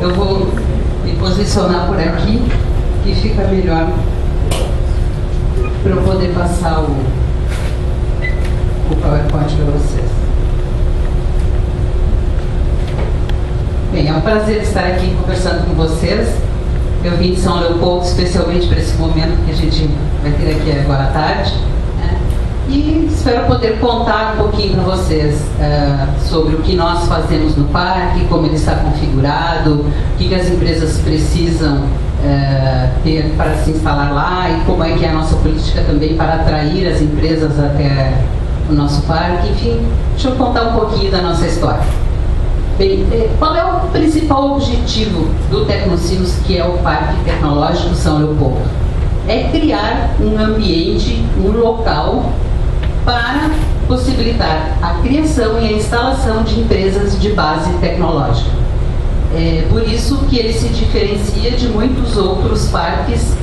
Eu vou me posicionar por aqui, que fica melhor para eu poder passar o PowerPoint para vocês. Bem, é um prazer estar aqui conversando com vocês. Eu vim de São Leopoldo especialmente para esse momento que a gente vai ter aqui agora à tarde, né? E espero poder contar um pouquinho para vocês sobre o que nós fazemos no parque, como ele está configurado, o que as empresas precisam ter para se instalar lá e como é que é a nossa política também para atrair as empresas até o nosso parque. Enfim, deixa eu contar um pouquinho da nossa história. Bem, qual é o principal objetivo do Tecnocinos, que é o Parque Tecnológico São Leopoldo? É criar um ambiente, um local para possibilitar a criação e a instalação de empresas de base tecnológica. É por isso que ele se diferencia de muitos outros parques,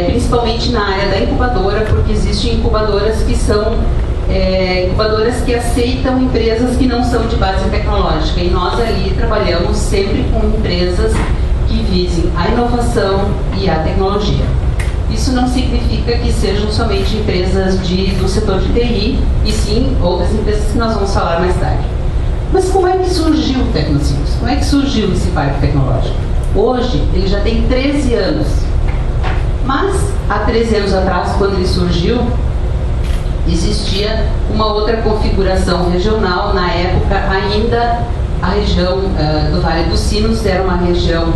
principalmente na área da incubadora, porque existem incubadoras que são incubadoras que aceitam empresas que não são de base tecnológica, e nós ali trabalhamos sempre com empresas que visem a inovação e a tecnologia. Isso não significa que sejam somente empresas do setor de TI, e sim outras empresas que nós vamos falar mais tarde. Mas como é que surgiu o Tecnocinos? Como é que surgiu esse parque tecnológico? Hoje ele já tem 13 anos, mas há 13 anos atrás, quando ele surgiu, existia uma outra configuração regional. Na época, ainda a região do Vale dos Sinos era uma região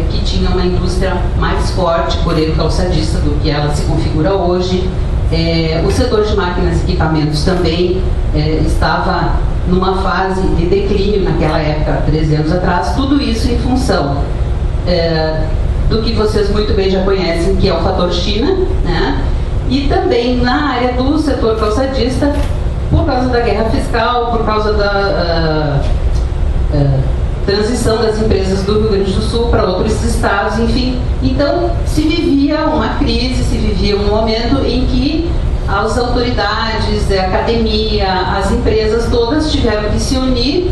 que tinha uma indústria mais forte, porém calçadista, do que ela se configura hoje. O setor de máquinas e equipamentos também estava numa fase de declínio naquela época, 13 anos atrás. Tudo isso em função do que vocês muito bem já conhecem, que é o fator China, né? E também na área do setor calçadista, por causa da guerra fiscal, por causa da transição das empresas do Rio Grande do Sul para outros estados, enfim. Então, se vivia uma crise, se vivia um momento em que as autoridades, a academia, as empresas todas tiveram que se unir,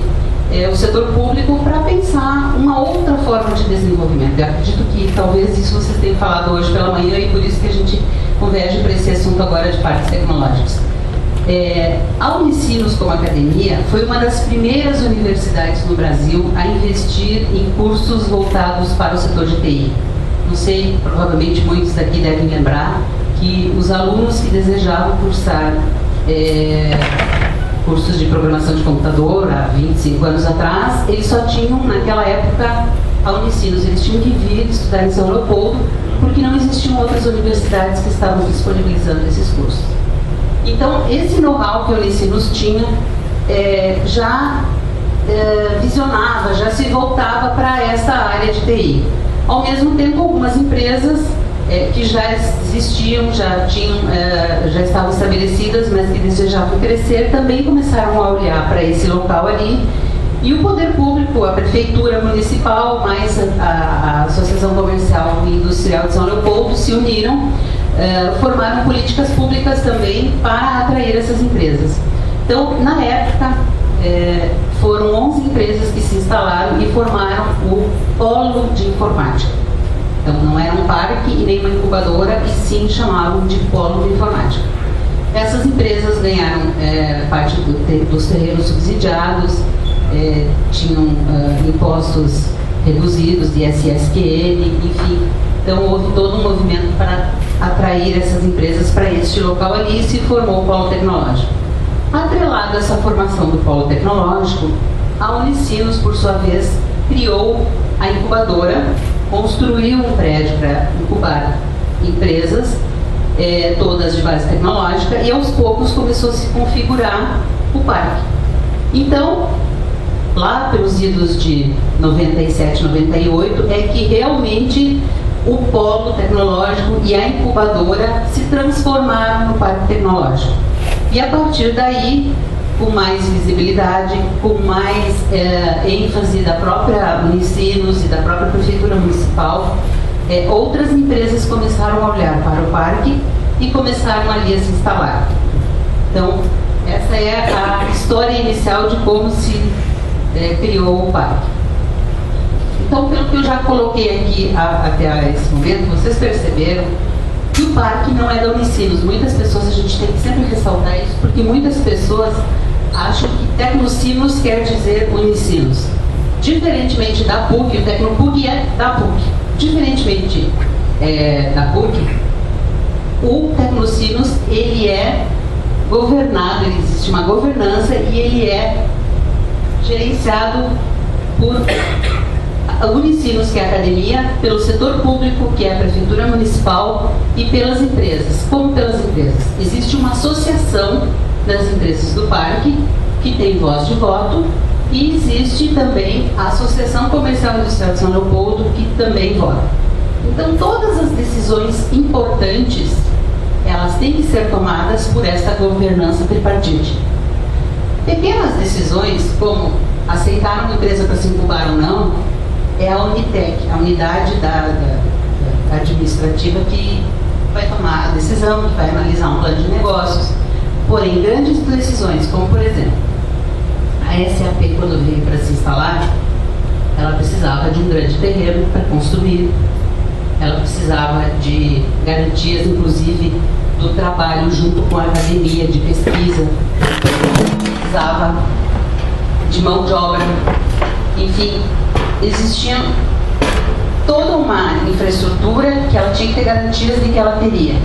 o setor público, para pensar uma outra forma de desenvolvimento. Eu acredito que talvez isso vocês tenham falado hoje pela manhã, e por isso que a gente converge para esse assunto agora de parques tecnológicos. A Unicinos, como academia, foi uma das primeiras universidades no Brasil a investir em cursos voltados para o setor de TI. Não sei, provavelmente muitos daqui devem lembrar que os alunos que desejavam cursar cursos de programação de computador há 25 anos atrás, eles só tinham, naquela época, a Unicinos. Eles tinham que vir estudar em São Leopoldo, porque não existiam outras universidades que estavam disponibilizando esses cursos. Então, esse know-how que a Unicinos tinha já visionava, já se voltava para essa área de TI. Ao mesmo tempo, algumas empresas que já existiam, já estavam estabelecidas, mas que desejavam crescer, também começaram a olhar para esse local ali. E o poder público, a prefeitura municipal, mais a Associação Comercial e Industrial de São Leopoldo se uniram, formaram políticas públicas também para atrair essas empresas. Então, na época, foram 11 empresas que se instalaram e formaram o Polo de Informática. Então, não era um parque e nem uma incubadora, e sim chamavam de Polo de Informática. Essas empresas ganharam parte dos terrenos subsidiados, tinham impostos reduzidos de SSQN, enfim. Então, houve todo um movimento para atrair essas empresas para este local ali, e se formou o Polo Tecnológico. Atrelado a essa formação do Polo Tecnológico, a Unicinos, por sua vez, criou a incubadora, construiu um prédio para incubar empresas, todas de base tecnológica, e aos poucos começou a se configurar o parque. Então, lá pelos idos de 97, 98, é que realmente o polo tecnológico e a incubadora se transformaram no parque tecnológico. E a partir daí, com mais visibilidade, com mais ênfase da própria Unicinos e da própria Prefeitura Municipal, outras empresas começaram a olhar para o parque e começaram ali a se instalar. Então, essa é a história inicial de como se criou o parque. Então, pelo que eu já coloquei aqui até esse momento, vocês perceberam que o parque não é da Unicinos. Muitas pessoas, a gente tem que sempre ressaltar isso, porque muitas pessoas acham que Tecnocinos quer dizer Unicinos. Diferentemente da PUC, o Tecnopuc é da PUC. Diferentemente da PUC, o Tecnocinos, ele é governado, existe uma governança e ele é gerenciado por a Unicinos, que é a academia, pelo setor público, que é a prefeitura municipal, e pelas empresas. Como pelas empresas? Existe uma associação das empresas do parque, que tem voz de voto, e existe também a Associação Comercial e Industrial de São Leopoldo, que também vota. Então, todas as decisões importantes, elas têm que ser tomadas por esta governança tripartite. Pequenas decisões, como aceitar uma empresa para se incubar ou não, é a Unitec, a unidade da administrativa, que vai tomar a decisão, que vai analisar um plano de negócios. Porém, grandes decisões, como por exemplo, a SAP, quando veio para se instalar, ela precisava de um grande terreno para construir, ela precisava de garantias, inclusive, do trabalho junto com a academia de pesquisa, precisava de mão de obra, enfim, existia toda uma infraestrutura que ela tinha que ter garantias de que ela teria.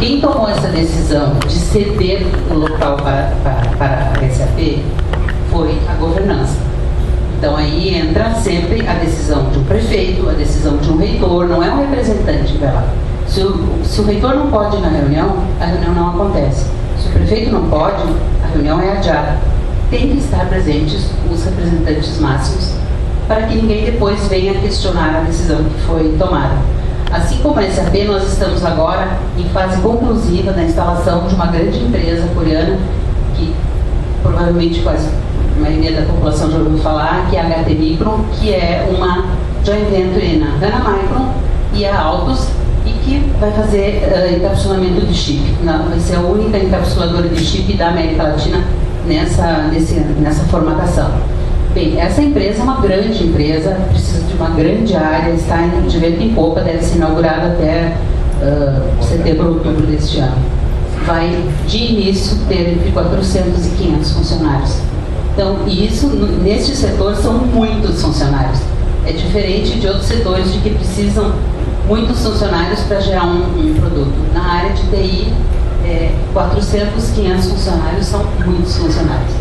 Quem tomou essa decisão de ceder o local para a SAP foi a governança. Então aí entra sempre a decisão de um prefeito, a decisão de um reitor, não é um representante que vai lá. Se o reitor não pode ir na reunião, a reunião não acontece. Se o prefeito não pode, a reunião é adiada. Tem que estar presentes os representantes máximos para que ninguém depois venha questionar a decisão que foi tomada. Assim como a SAP, nós estamos agora em fase conclusiva da instalação de uma grande empresa coreana, que provavelmente quase a maioria da população já ouviu falar, que é a HT Micron, que é uma joint venture na Hana Micron e a Altos, e que vai fazer encapsulamento de chip. Vai ser a única encapsuladora de chip da América Latina nessa formatação. Bem, essa empresa é uma grande empresa, precisa de uma grande área, está de vento em popa, deve ser inaugurada até setembro ou outubro deste ano. Vai, de início, ter entre 400 e 500 funcionários. Então, isso, neste setor, são muitos funcionários. É diferente de outros setores de que precisam muitos funcionários para gerar um produto. Na área de TI, 400, 500 funcionários são muitos funcionários.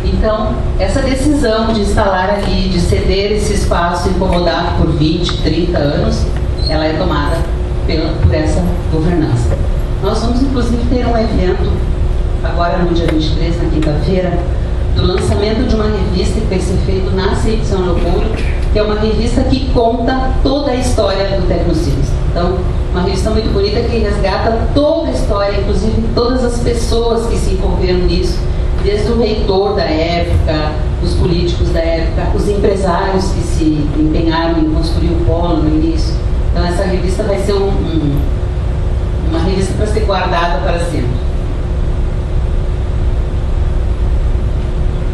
Então, essa decisão de instalar ali, de ceder esse espaço incomodado por 20, 30 anos, ela é tomada por essa governança. Nós vamos, inclusive, ter um evento, agora no dia 23, na quinta-feira, do lançamento de uma revista que vai ser feito na CEI de São Leopoldo, que é uma revista que conta toda a história do Tecnocinos. Então, uma revista muito bonita que resgata toda a história, inclusive todas as pessoas que se envolveram nisso, desde o reitor da época, os políticos da época, os empresários que se empenharam em construir o polo no início. Então, essa revista vai ser uma revista para ser guardada para sempre.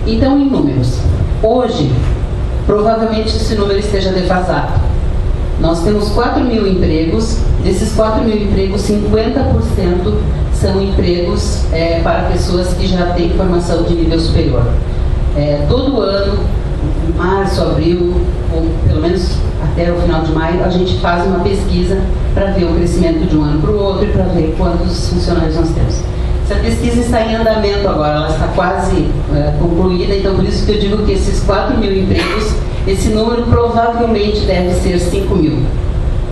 Então, em números, hoje, provavelmente esse número esteja defasado. Nós temos 4 mil empregos, desses 4 mil empregos, 50% são empregos para pessoas que já têm formação de nível superior. Todo ano, março, abril, ou pelo menos até o final de maio, a gente faz uma pesquisa para ver o crescimento de um ano para o outro e para ver quantos funcionários nós temos. Essa pesquisa está em andamento agora, ela está quase concluída, então por isso que eu digo que esses 4 mil empregos, esse número provavelmente deve ser 5 mil.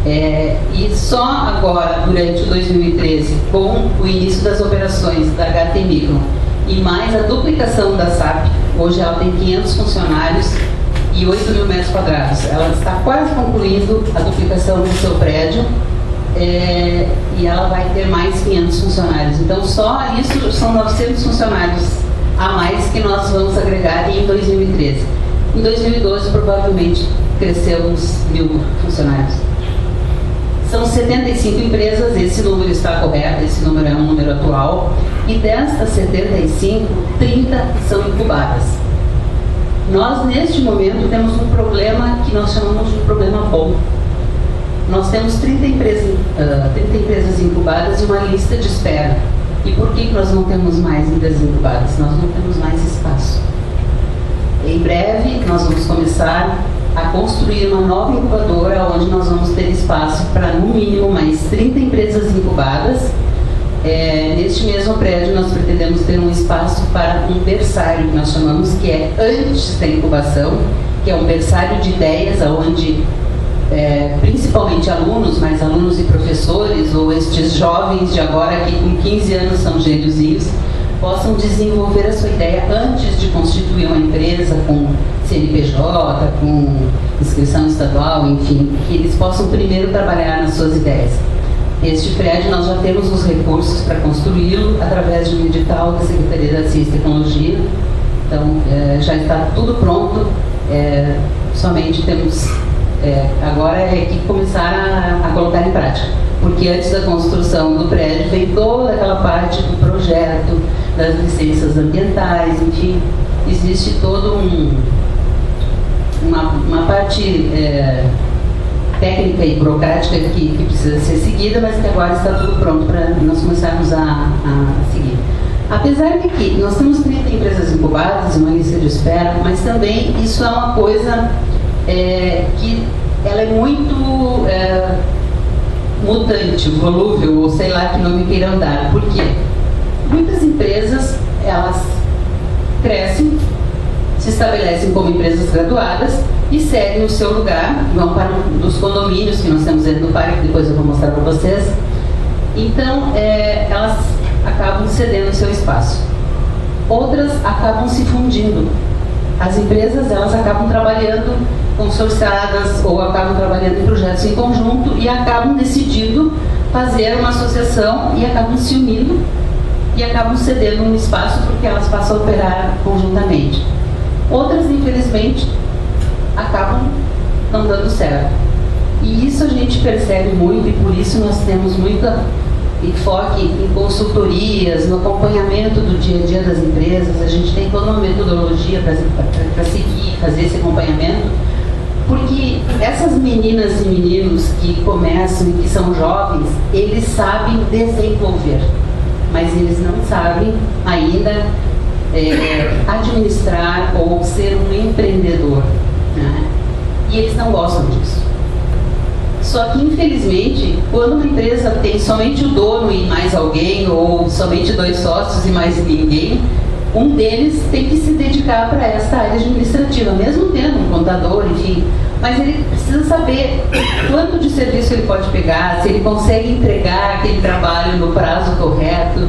E só agora, durante o 2013, com o início das operações da HT Micron e mais a duplicação da SAP, hoje ela tem 500 funcionários e 8 mil metros quadrados. Ela está quase concluindo a duplicação do seu prédio. E ela vai ter mais 500 funcionários. Então, só isso são 900 funcionários a mais que nós vamos agregar em 2013. Em 2012, provavelmente, cresceu uns 1.000 funcionários. São 75 empresas, esse número está correto, esse número é um número atual. E destas 75, 30 são incubadas. Nós, neste momento, temos um problema que que nós chamamos de um problema bom. Nós temos 30 empresas incubadas e uma lista de espera. E por que nós não temos mais empresas incubadas? Nós não temos mais espaço. Em breve, nós vamos começar a construir uma nova incubadora, onde nós vamos ter espaço para, no mínimo, mais 30 empresas incubadas. Neste mesmo prédio, nós pretendemos ter um espaço para um berçário, que nós chamamos, que é antes da incubação, que é um berçário de ideias, onde principalmente alunos, mas alunos e professores, ou estes jovens de agora que com 15 anos são gêniozinhos, possam desenvolver a sua ideia antes de constituir uma empresa com CNPJ, com inscrição estadual, enfim, que eles possam primeiro trabalhar nas suas ideias. Este prédio nós já temos os recursos para construí-lo através de um edital da Secretaria da Ciência e Tecnologia, então já está tudo pronto, somente temos agora que começar a colocar em prática, porque antes da construção do prédio vem toda aquela parte do projeto, das licenças ambientais, enfim, existe toda uma parte técnica e burocrática que precisa ser seguida, mas que agora está tudo pronto para nós começarmos a seguir. Apesar de que nós temos 30 empresas incubadas, uma lista de espera, mas também isso é uma coisa que ela é muito mutante, volúvel, ou sei lá que nome queiram dar. Por quê? Muitas empresas, elas crescem, se estabelecem como empresas graduadas e seguem o seu lugar, vão para um dos condomínios que nós temos dentro do parque, que depois eu vou mostrar para vocês. Então, elas acabam cedendo o seu espaço. Outras acabam se fundindo. As empresas, elas acabam trabalhando consorciadas ou acabam trabalhando em projetos em conjunto e acabam decidindo fazer uma associação e acabam se unindo e acabam cedendo um espaço porque elas passam a operar conjuntamente. Outras, infelizmente, acabam não dando certo. E isso a gente percebe muito e por isso nós temos muito enfoque em consultorias, no acompanhamento do dia a dia das empresas. A gente tem toda uma metodologia para seguir, fazer esse acompanhamento, porque essas meninas e meninos que começam e que são jovens, eles sabem desenvolver, mas eles não sabem ainda administrar ou ser um empreendedor, né? E eles não gostam disso. Só que, infelizmente, quando uma empresa tem somente o dono e mais alguém, ou somente 2 sócios e mais ninguém, um deles tem que se dedicar para essa área administrativa, mesmo tendo um contador, enfim. Mas ele precisa saber quanto de serviço ele pode pegar, se ele consegue entregar aquele trabalho no prazo correto.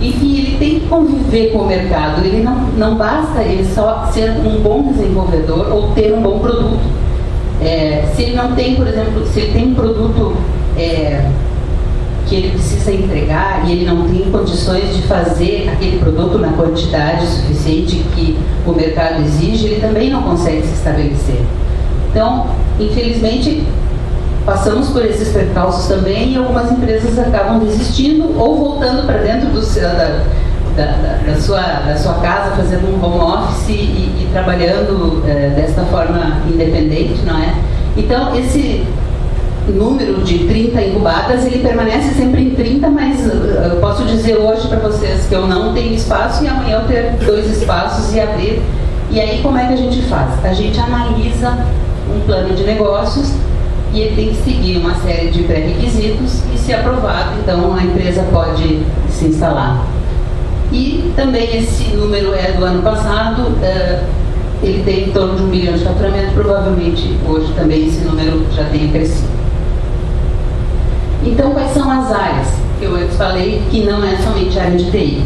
Enfim, ele tem que conviver com o mercado. Ele não basta ele só ser um bom desenvolvedor ou ter um bom produto. Se ele não tem, por exemplo, se ele tem um produto que ele precisa entregar e ele não tem condições de fazer aquele produto na quantidade suficiente que o mercado exige, ele também não consegue se estabelecer. Então, infelizmente, passamos por esses percalços também e algumas empresas acabam desistindo ou voltando para dentro da sua casa, fazendo um home office e trabalhando desta forma independente, não é? Então, esse número de 30 incubadas, ele permanece sempre em 30, mas eu posso dizer hoje para vocês que eu não tenho espaço e amanhã eu ter 2 espaços e abrir. E aí, como é que a gente faz? A gente analisa um plano de negócios e ele tem que seguir uma série de pré-requisitos e, se aprovado, então a empresa pode se instalar. E também esse número é do ano passado, ele tem em torno de 1 milhão de faturamento, provavelmente hoje também esse número já tenha crescido. Então, quais são as áreas? Eu antes falei que não é somente a área de TI.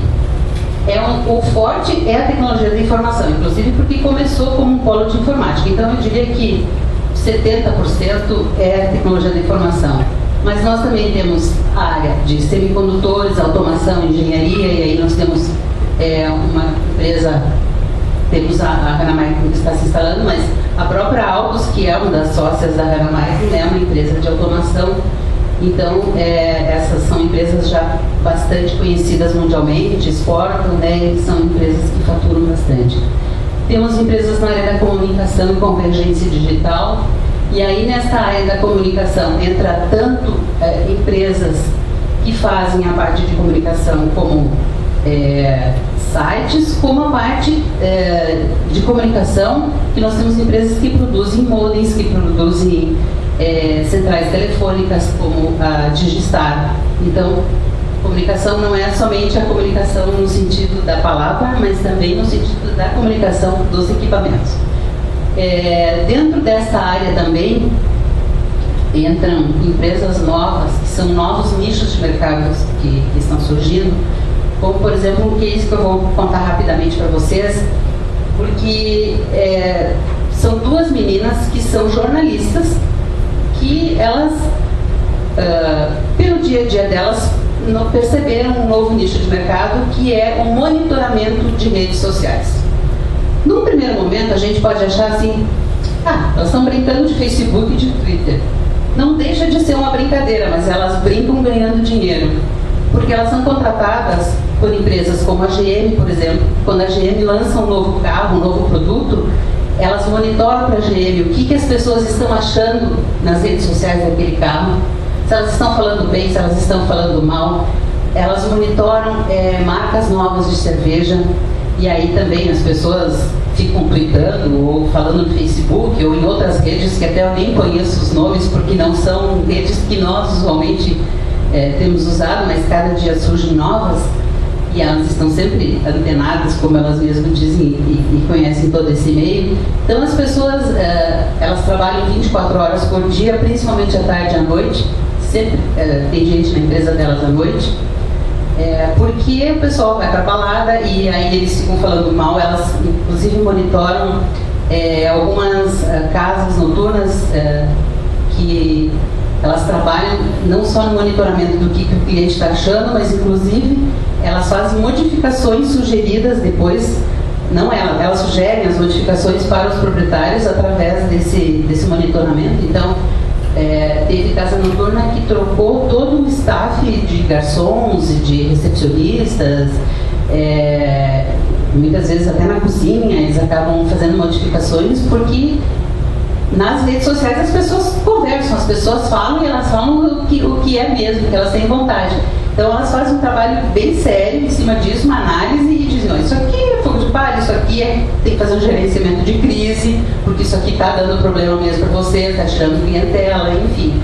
O forte é a tecnologia da informação, inclusive porque começou como um polo de informática. Então, eu diria que 70% é a tecnologia da informação. Mas nós também temos a área de semicondutores, automação, engenharia, e aí nós temos uma empresa, temos a Hanamai que está se instalando, mas a própria Altus, que é uma das sócias da Hanamai, é uma empresa de automação. Então, essas são empresas já bastante conhecidas mundialmente, exportam, né, e são empresas que faturam bastante. Temos empresas na área da comunicação e convergência digital, E aí, nessa área da comunicação, entra tanto empresas que fazem a parte de comunicação como sites, como a parte de comunicação, que nós temos empresas que produzem modems, que produzem centrais telefônicas, como a Digistar. Então, comunicação não é somente a comunicação no sentido da palavra, mas também no sentido da comunicação dos equipamentos. Dentro dessa área também entram empresas novas, que são novos nichos de mercado que estão surgindo, como, por exemplo, um case que eu vou contar rapidamente para vocês, porque são duas meninas que são jornalistas, que elas, pelo dia a dia delas, perceberam um novo nicho de mercado, que é o monitoramento de redes sociais. Num primeiro momento, a gente pode achar assim, elas estão brincando de Facebook e de Twitter. Não deixa de ser uma brincadeira, mas elas brincam ganhando dinheiro, porque elas são contratadas por empresas como a GM, por exemplo. Quando a GM lança um novo carro, um novo produto, elas monitoram para a GM o que as pessoas estão achando nas redes sociais daquele carro, se elas estão falando bem, se elas estão falando mal. Elas monitoram marcas novas de cerveja, e aí também as pessoas ficam tweetando ou falando no Facebook ou em outras redes que até eu nem conheço os nomes, porque não são redes que nós usualmente temos usado, mas cada dia surgem novas, e elas estão sempre antenadas, como elas mesmas dizem, e conhecem todo esse meio. Então as pessoas, elas trabalham 24 horas por dia, principalmente à tarde e à noite. Sempre tem gente na empresa delas à noite, porque o pessoal vai para a balada e aí eles ficam falando mal. Elas inclusive monitoram algumas casas noturnas que elas trabalham não só no monitoramento do que o cliente está achando, mas inclusive elas fazem modificações sugeridas depois. Não elas sugerem as modificações para os proprietários através desse monitoramento. Então, teve casa noturna que trocou todo o staff de garçons e de recepcionistas, muitas vezes até na cozinha eles acabam fazendo modificações, porque nas redes sociais as pessoas conversam, as pessoas falam, e elas falam o que é mesmo, que elas têm vontade. Então elas fazem um trabalho bem sério em cima disso, uma análise, e dizem: isso aqui é fogo de palha, isso aqui tem que fazer um gerenciamento de crise, porque isso aqui está dando problema mesmo para você, está tirando clientela, enfim.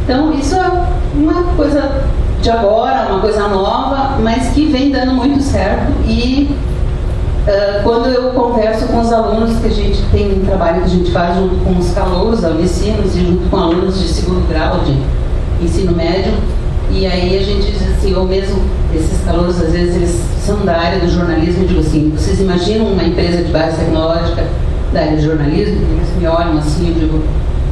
Então isso é uma coisa de agora, uma coisa nova, mas que vem dando muito certo. E quando eu converso com os alunos, que a gente tem um trabalho que a gente faz junto com os calouros da Unicinos e junto com alunos de segundo grau de ensino médio, e aí a gente diz assim, ou mesmo esses calouros, às vezes eles são da área do jornalismo, eu digo assim: vocês imaginam uma empresa de base tecnológica da área de jornalismo? Eles me olham assim, eu digo: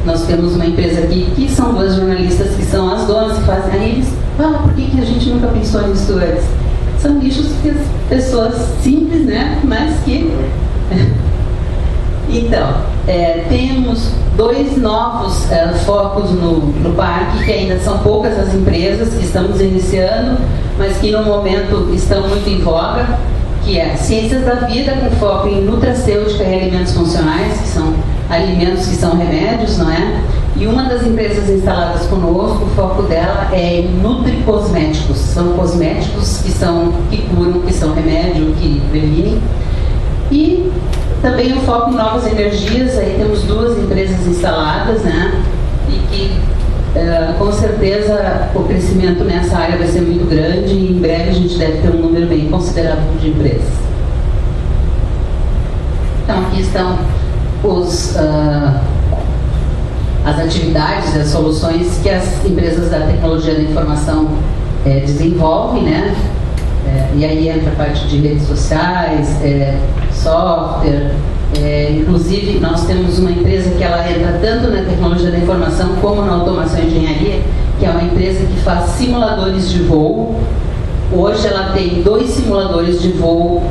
nós temos uma empresa aqui que são duas jornalistas que são as donas que fazem. Aí eles: por que a gente nunca pensou nisso antes? São nichos que as pessoas simples, né, mas que... Então, temos dois novos focos no parque, que ainda são poucas as empresas que estamos iniciando, mas que no momento estão muito em voga, que é Ciências da Vida, com foco em nutracêutica e alimentos funcionais, que são alimentos que são remédios, não é? E uma das empresas instaladas conosco, o foco dela é em nutricosméticos. São cosméticos que curam, que são remédio, que previnem. E também o foco em novas energias. Aí temos duas empresas instaladas, né? E que com certeza o crescimento nessa área vai ser muito grande, e em breve a gente deve ter um número bem considerável de empresas. Então aqui estão as atividades, as soluções que as empresas da tecnologia da informação desenvolvem, né? E aí entra a parte de redes sociais, software, inclusive nós temos uma empresa que ela entra tanto na tecnologia da informação como na automação e engenharia, que é uma empresa que faz simuladores de voo. Hoje ela tem 2 simuladores de voo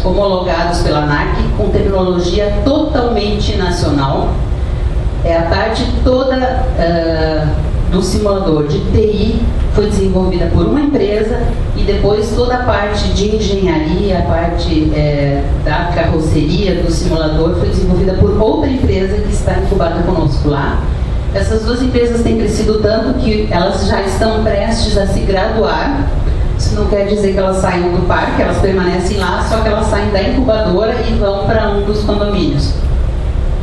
homologados pela ANAC, com tecnologia totalmente nacional. A parte toda do simulador de TI foi desenvolvida por uma empresa e depois toda a parte de engenharia, a parte da carroceria do simulador foi desenvolvida por outra empresa que está incubada conosco lá. Essas duas empresas têm crescido tanto que elas já estão prestes a se graduar. Isso não quer dizer que elas saiam do parque, elas permanecem lá, só que elas saem da incubadora e vão para um dos condomínios.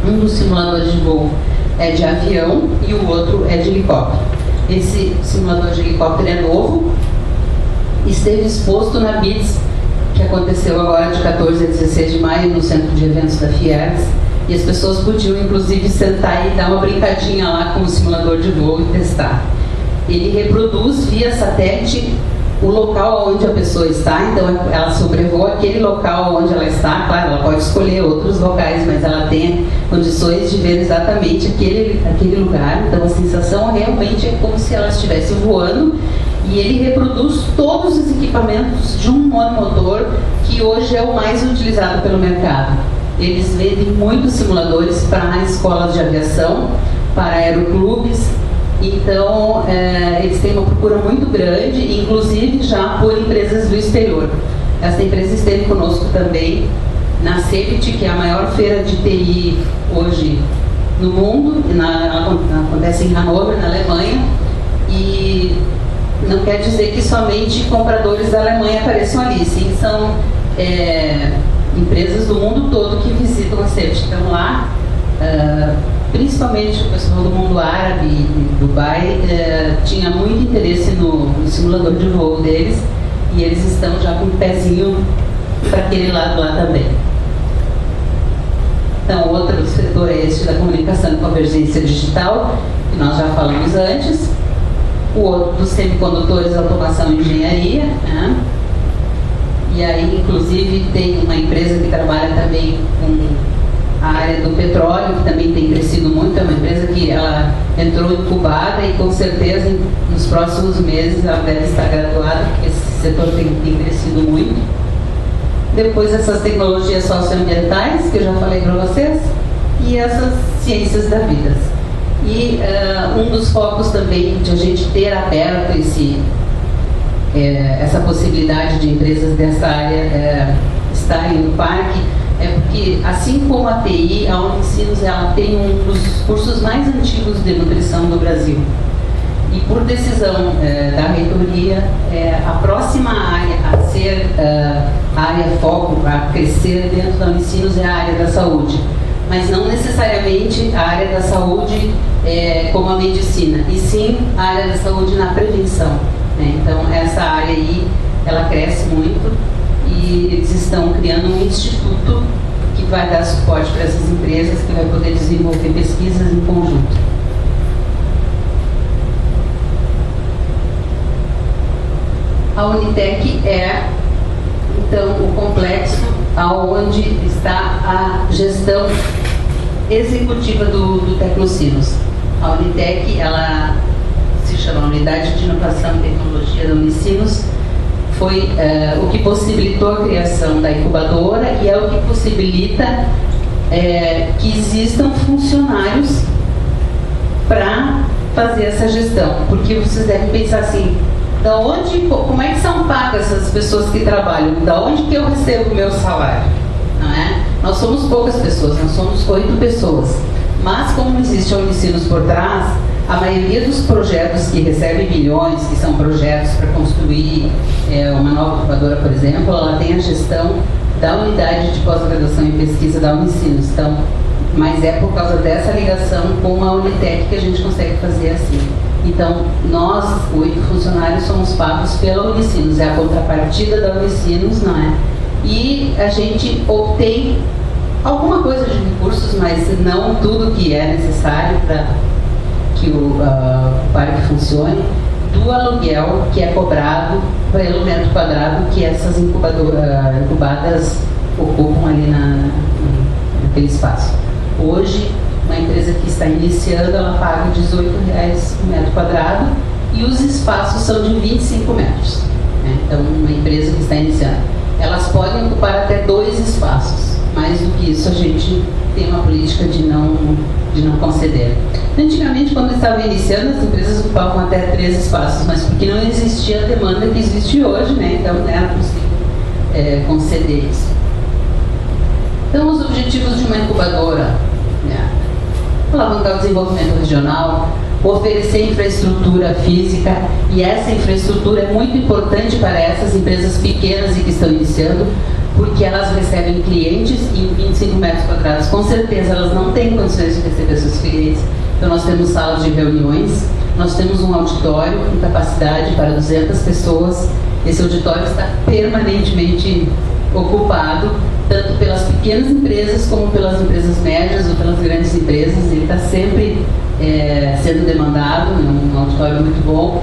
Um dos simuladores de voo é de avião e o outro é de helicóptero. Esse simulador de helicóptero é novo, esteve exposto na BITS, que aconteceu agora de 14 a 16 de maio no centro de eventos da Fiergs, e as pessoas podiam inclusive sentar e dar uma brincadinha lá com o simulador de voo e testar. Ele reproduz via satélite o local onde a pessoa está, então ela sobrevoa aquele local onde ela está. Claro, ela pode escolher outros locais, mas ela tem condições de ver exatamente aquele lugar. Então a sensação realmente é como se ela estivesse voando, e ele reproduz todos os equipamentos de um monomotor que hoje é o mais utilizado pelo mercado. Eles vendem muitos simuladores para escolas de aviação, para aeroclubes. Então, eles têm uma procura muito grande, inclusive já por empresas do exterior. Essa empresa esteve conosco também na CeBIT, que é a maior feira de TI hoje no mundo. Ela acontece em Hannover, na Alemanha, e não quer dizer que somente compradores da Alemanha apareçam ali, sim, são empresas do mundo todo que visitam a CeBIT. Então lá, principalmente o pessoal do mundo árabe e Dubai tinha muito interesse no simulador de voo deles, e eles estão já com o pezinho para aquele lado lá também. Então, outro setor é este da comunicação e convergência digital, que nós já falamos antes. O outro dos semicondutores, automação e engenharia, né? E aí, inclusive, tem uma empresa que trabalha também com a área do petróleo, que também tem crescido muito. É uma empresa que ela entrou incubada e com certeza nos próximos meses ela deve estar graduada, porque esse setor tem crescido muito. Depois essas tecnologias socioambientais, que eu já falei para vocês, e essas ciências da vida. E um dos focos também de a gente ter aberto essa possibilidade de empresas dessa área estarem no parque é porque, assim como a TI, a Unicinos ela tem um dos cursos mais antigos de nutrição do Brasil. E por decisão da reitoria, a próxima área a ser área foco, a crescer dentro da Unicinos é a área da saúde. Mas não necessariamente a área da saúde como a medicina, e sim a área da saúde na prevenção. Então, essa área aí, ela cresce muito, e eles estão criando um instituto que vai dar suporte para essas empresas, que vai poder desenvolver pesquisas em conjunto. A Unitec é, então, o complexo onde está a gestão executiva do Tecnocinos. A Unitec, ela se chama Unidade de Inovação e Tecnologia da Unicinos, foi o que possibilitou a criação da incubadora, e é o que possibilita que existam funcionários para fazer essa gestão. Porque vocês devem pensar assim, como é que são pagas essas pessoas que trabalham? Da onde que eu recebo o meu salário? Não é? Nós somos poucas pessoas, nós somos 8 pessoas. Mas como existe a Unicinos por trás, a maioria dos projetos que recebem milhões, que são projetos para construir uma nova incubadora, por exemplo, ela tem a gestão da unidade de pós-graduação e pesquisa da Unicinos. Então, mas é por causa dessa ligação com a Unitec que a gente consegue fazer assim. Então, nós, 8 funcionários, somos pagos pela Unicinos, é a contrapartida da Unicinos, não é? E a gente obtém alguma coisa de recursos, mas não tudo que é necessário para que o parque funcione, do aluguel que é cobrado pelo metro quadrado que essas incubadas ocupam ali naquele espaço. Hoje, uma empresa que está iniciando, ela paga R$18 por metro quadrado, e os espaços são de 25 metros. Né? Então, uma empresa que está iniciando, elas podem ocupar até 2 espaços. Mais do que isso, a gente tem uma política de não de não conceder. Antigamente, quando estava iniciando, as empresas ocupavam até 3 espaços, mas porque não existia a demanda que existe hoje, né? Então não era possível conceder isso. Então, os objetivos de uma incubadora, né? Alavancar o desenvolvimento regional, oferecer infraestrutura física, e essa infraestrutura é muito importante para essas empresas pequenas e que estão iniciando, porque elas recebem clientes em 25 metros quadrados. Com certeza elas não têm condições de receber seus clientes, então nós temos salas de reuniões, nós temos um auditório com capacidade para 200 pessoas. Esse auditório está permanentemente ocupado, tanto pelas pequenas empresas como pelas empresas médias ou pelas grandes empresas. Ele está sempre sendo demandado, é um auditório muito bom.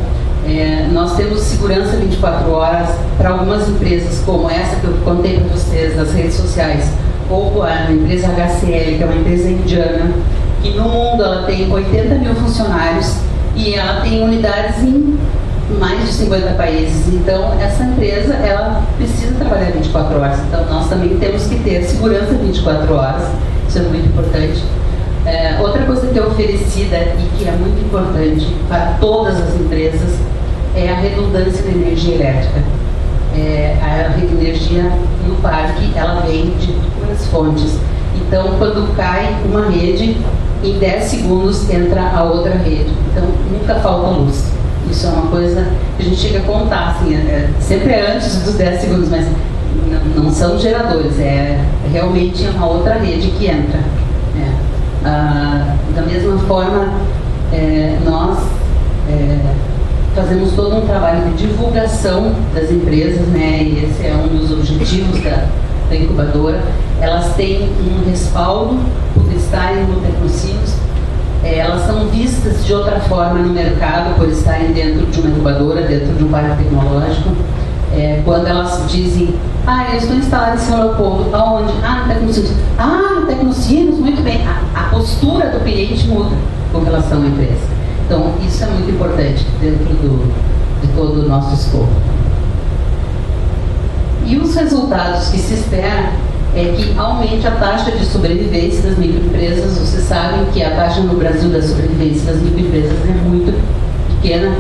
Nós temos segurança 24 horas para algumas empresas, como essa que eu contei para vocês, das redes sociais, ou a empresa HCL, que é uma empresa indiana, que no mundo ela tem 80 mil funcionários e ela tem unidades em mais de 50 países. Então, essa empresa, ela precisa trabalhar 24 horas. Então, nós também temos que ter segurança 24 horas. Isso é muito importante. Outra coisa que é oferecida e que é muito importante para todas as empresas é a redundância da energia elétrica. A energia no parque, ela vem de duas fontes. Então, quando cai uma rede, em 10 segundos entra a outra rede. Então, nunca falta luz. Isso é uma coisa que a gente chega a contar, assim, sempre antes dos 10 segundos, mas não são geradores, realmente uma outra rede que entra. Da mesma forma, nós fazemos todo um trabalho de divulgação das empresas, né, e esse é um dos objetivos da incubadora. Elas têm um respaldo publicitário no Tecnocinos. Elas são vistas de outra forma no mercado por estarem dentro de uma incubadora, dentro de um parque tecnológico. Quando elas dizem, eu estou instalada em São Leopoldo, aonde? No Tecnocinos. No Tecnocinos, muito bem. A postura do cliente muda com relação à empresa. Então, isso é muito importante dentro de todo o nosso escopo. E os resultados que se espera é que aumente a taxa de sobrevivência das microempresas. Vocês sabem que a taxa no Brasil da sobrevivência das microempresas é muito pequena,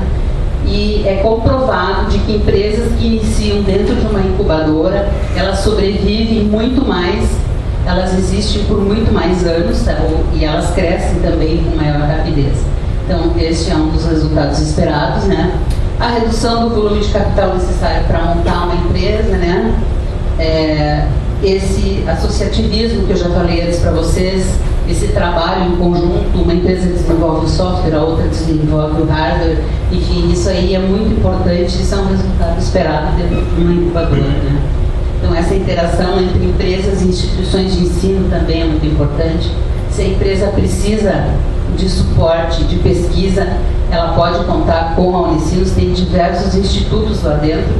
e é comprovado de que empresas que iniciam dentro de uma incubadora, elas sobrevivem muito mais, elas existem por muito mais anos, e elas crescem também com maior rapidez. Então, este é um dos resultados esperados, né? A redução do volume de capital necessário para montar uma empresa, né? Esse associativismo que eu já falei antes para vocês, esse trabalho em conjunto, uma empresa desenvolve o software, a outra desenvolve o hardware, enfim, isso aí é muito importante, isso é um resultado esperado dentro de uma incubadora, né? Então, essa interação entre empresas e instituições de ensino também é muito importante. Se a empresa precisa de suporte, de pesquisa, ela pode contar com a Unicinos. Tem diversos institutos lá dentro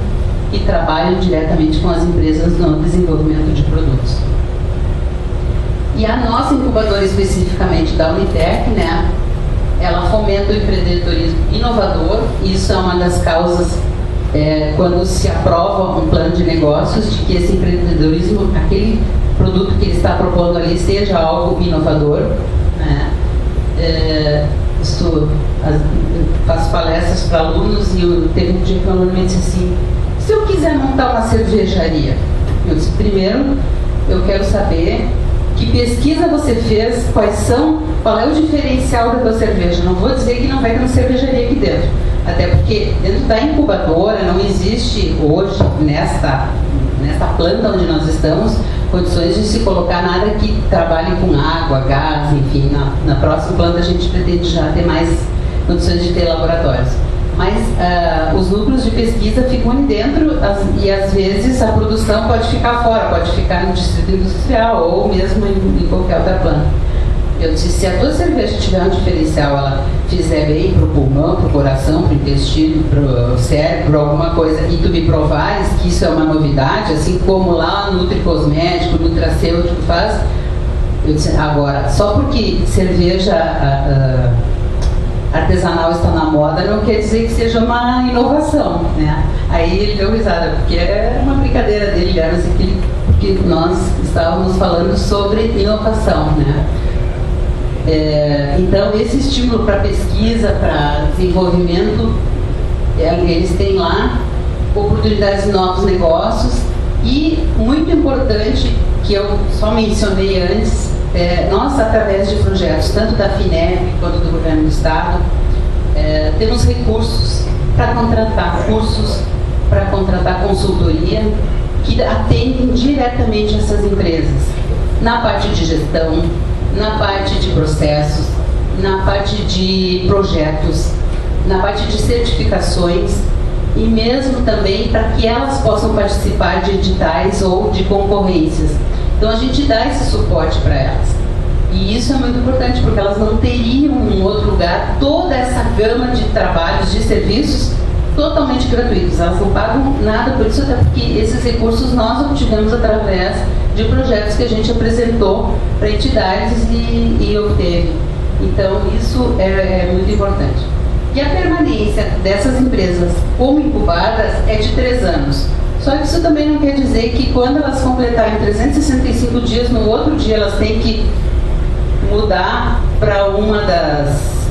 que trabalham diretamente com as empresas no desenvolvimento de produtos. E a nossa incubadora, especificamente da Unitec, né, ela fomenta o empreendedorismo inovador. Isso é uma das causas, quando se aprova um plano de negócios, de que esse empreendedorismo, aquele produto que ele está propondo ali, seja algo inovador, né? Faço palestras para alunos e teve um dia que um aluno me disse assim: se eu quiser montar uma cervejaria, eu disse, primeiro eu quero saber que pesquisa você fez, qual é o diferencial da tua cerveja. Não vou dizer que não vai ter uma cervejaria aqui dentro, até porque dentro da incubadora não existe hoje, nesta planta onde nós estamos, condições de se colocar nada que trabalhe com água, gás, enfim. Na próxima planta a gente pretende já ter mais condições de ter laboratórios. Mas os núcleos de pesquisa ficam ali dentro e às vezes a produção pode ficar fora, pode ficar no distrito industrial ou mesmo em qualquer outra planta. Eu disse, se a tua cerveja tiver um diferencial, ela fizer bem para o pulmão, para o coração, para o intestino, para o cérebro, alguma coisa, e tu me provares que isso é uma novidade, assim como lá no Nutricosmético, no Nutracêutico faz, eu disse, agora, só porque cerveja artesanal está na moda, não quer dizer que seja uma inovação, né? Aí ele deu risada, porque é uma brincadeira dele, era assim, porque nós estávamos falando sobre inovação, né? Então, esse estímulo para pesquisa, para desenvolvimento, eles têm lá oportunidades de novos negócios. E, muito importante, que eu só mencionei antes, nós, através de projetos, tanto da FINEP quanto do Governo do Estado, temos recursos para contratar cursos, para contratar consultoria, que atendem diretamente essas empresas, na parte de gestão, na parte de processos, na parte de projetos, na parte de certificações e mesmo também para que elas possam participar de editais ou de concorrências. Então a gente dá esse suporte para elas. E isso é muito importante, porque elas não teriam em outro lugar toda essa gama de trabalhos, de serviços totalmente gratuitos. Elas não pagam nada por isso, até porque esses recursos nós obtivemos através de projetos que a gente apresentou para entidades e obteve. Então isso é muito importante. E a permanência dessas empresas como incubadas é de 3 anos. Só que isso também não quer dizer que quando elas completarem 365 dias, no outro dia elas têm que mudar para uma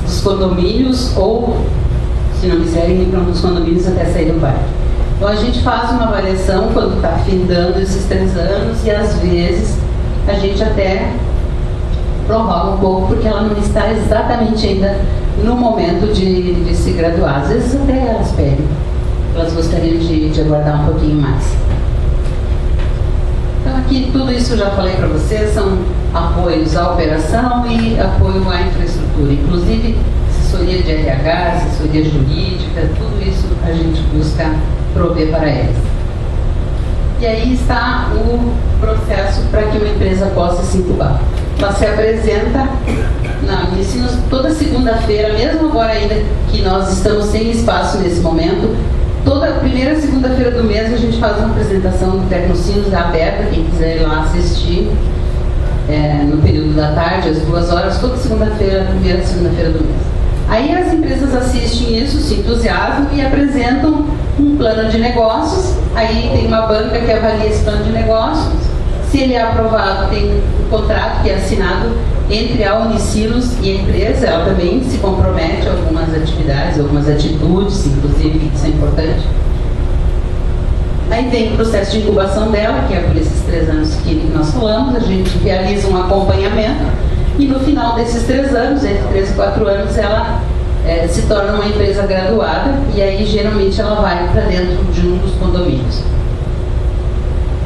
dos condomínios ou, se não quiserem, ir para um dos condomínios até sair do bairro. Então a gente faz uma avaliação quando está findando esses 3 anos e às vezes a gente até prorroga um pouco porque ela não está exatamente ainda no momento de se graduar. Às vezes até elas pedem, elas gostariam de aguardar um pouquinho mais. Então aqui tudo isso eu já falei para vocês, são apoios à operação e apoio à infraestrutura, inclusive assessoria de RH, assessoria jurídica, tudo isso a gente busca prover para eles. E aí está o processo para que uma empresa possa se incubar. Ela se apresenta na Unicinos toda segunda-feira, mesmo agora ainda que nós estamos sem espaço nesse momento, toda primeira segunda-feira do mês a gente faz uma apresentação do Tecnocinos aberta, quem quiser ir lá assistir, no período da tarde, às 2 horas, toda segunda-feira, primeira segunda-feira do mês. Aí as empresas assistem isso, se entusiasmam e apresentam um plano de negócios. Aí tem uma banca que avalia esse plano de negócios. Se ele é aprovado, tem um contrato que é assinado entre a Unicinos e a empresa. Ela também se compromete a algumas atividades, algumas atitudes, inclusive, que isso é importante. Aí tem o processo de incubação dela, que é por esses 3 anos que nós falamos. A gente realiza um acompanhamento e no final desses 3 anos, entre 3 e 4 anos, ela se torna uma empresa graduada e aí geralmente ela vai para dentro de um dos condomínios.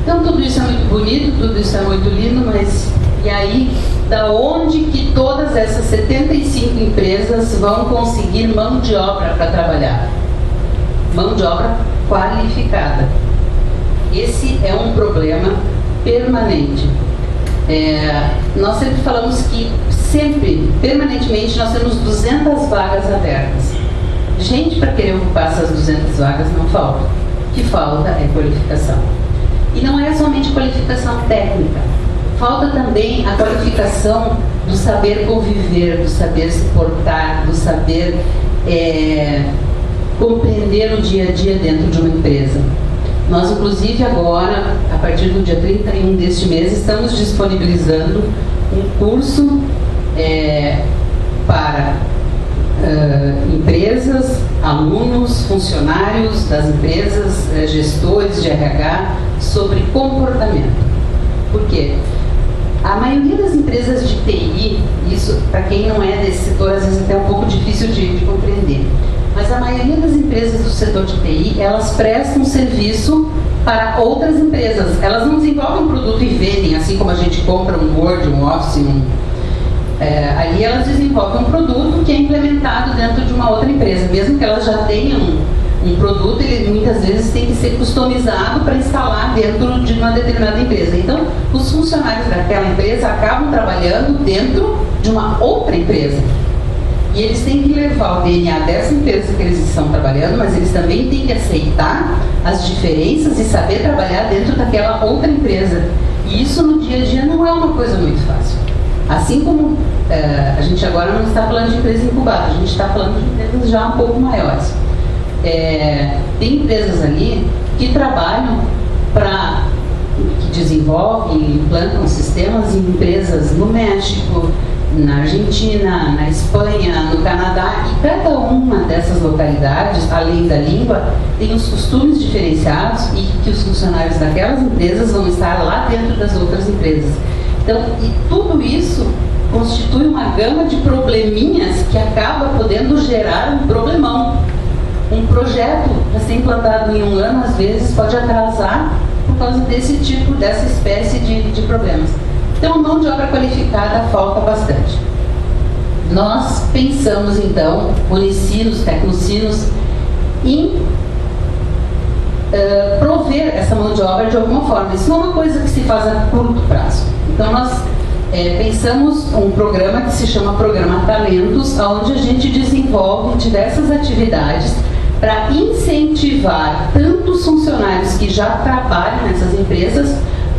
Então tudo isso é muito bonito, tudo isso é muito lindo, mas e aí da onde que todas essas 75 empresas vão conseguir mão de obra para trabalhar? Mão de obra qualificada. Esse é um problema permanente. Nós sempre falamos que permanentemente, nós temos 200 vagas abertas. Gente para querer ocupar essas 200 vagas não falta. O que falta é qualificação. E não é somente qualificação técnica. Falta também a qualificação do saber conviver, do saber se portar, do saber compreender o dia a dia dentro de uma empresa. Nós, inclusive, agora, a partir do dia 31 deste mês, estamos disponibilizando um curso para empresas, alunos, funcionários das empresas, gestores de RH, sobre comportamento. Por quê? A maioria das empresas de TI, isso para quem não é desse setor, às vezes até é um pouco difícil de compreender, mas a maioria das empresas do setor de TI, elas prestam serviço para outras empresas. Elas não desenvolvem um produto e vendem, assim como a gente compra um Word, um Office, ali elas desenvolvem um produto que é implementado dentro de uma outra empresa. Mesmo que elas já tenham um produto, ele muitas vezes tem que ser customizado para instalar dentro de uma determinada empresa. Então, os funcionários daquela empresa acabam trabalhando dentro de uma outra empresa. E eles têm que levar o DNA dessa empresa que eles estão trabalhando, mas eles também têm que aceitar as diferenças e saber trabalhar dentro daquela outra empresa. E isso no dia a dia não é uma coisa muito fácil. Assim como a gente agora não está falando de empresa incubada, a gente está falando de empresas já um pouco maiores. Tem empresas ali que trabalham que desenvolvem e implantam sistemas em empresas no México, na Argentina, na Espanha, no Canadá, e cada uma dessas localidades, além da língua, tem os costumes diferenciados e que os funcionários daquelas empresas vão estar lá dentro das outras empresas. Então, e tudo isso constitui uma gama de probleminhas que acaba podendo gerar um problemão. Um projeto a ser implantado em um ano, às vezes, pode atrasar por causa desse tipo, dessa espécie de problemas. Então, mão de obra qualificada falta bastante. Nós pensamos, então, unicinos, tecnocinos, em prover essa mão de obra de alguma forma. Isso não é uma coisa que se faz a curto prazo. Então, nós pensamos um programa que se chama Programa Talentos, onde a gente desenvolve diversas atividades para incentivar tanto os funcionários que já trabalham nessas empresas,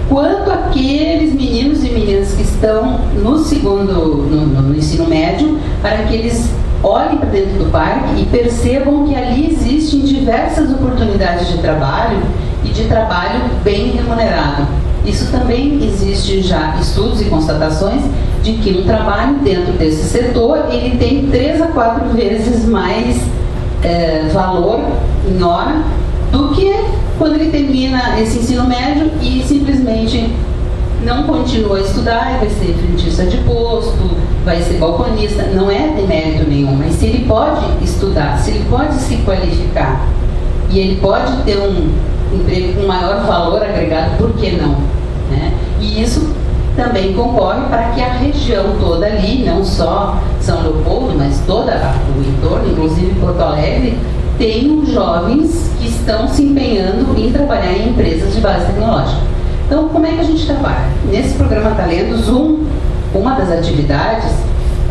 quanto aqueles meninos e meninas que estão no ensino médio, para que eles olhem para dentro do parque e percebam que ali existem diversas oportunidades de trabalho e de trabalho bem remunerado. Isso também existe já estudos e constatações de que um trabalho dentro desse setor, ele tem 3 a 4 vezes mais valor em hora do que quando ele termina esse ensino médio e simplesmente não continua a estudar e vai ser frentista de posto, vai ser balconista. Não é demérito nenhum, mas se ele pode estudar, se ele pode se qualificar e ele pode ter um emprego com maior valor agregado, por que não? Né? E isso também concorre para que a região toda ali, não só São Leopoldo, mas todo o entorno, inclusive Porto Alegre, tenham jovens que estão se empenhando em trabalhar em empresas de base tecnológica. Então, como é que a gente trabalha? Nesse programa Talentos, uma das atividades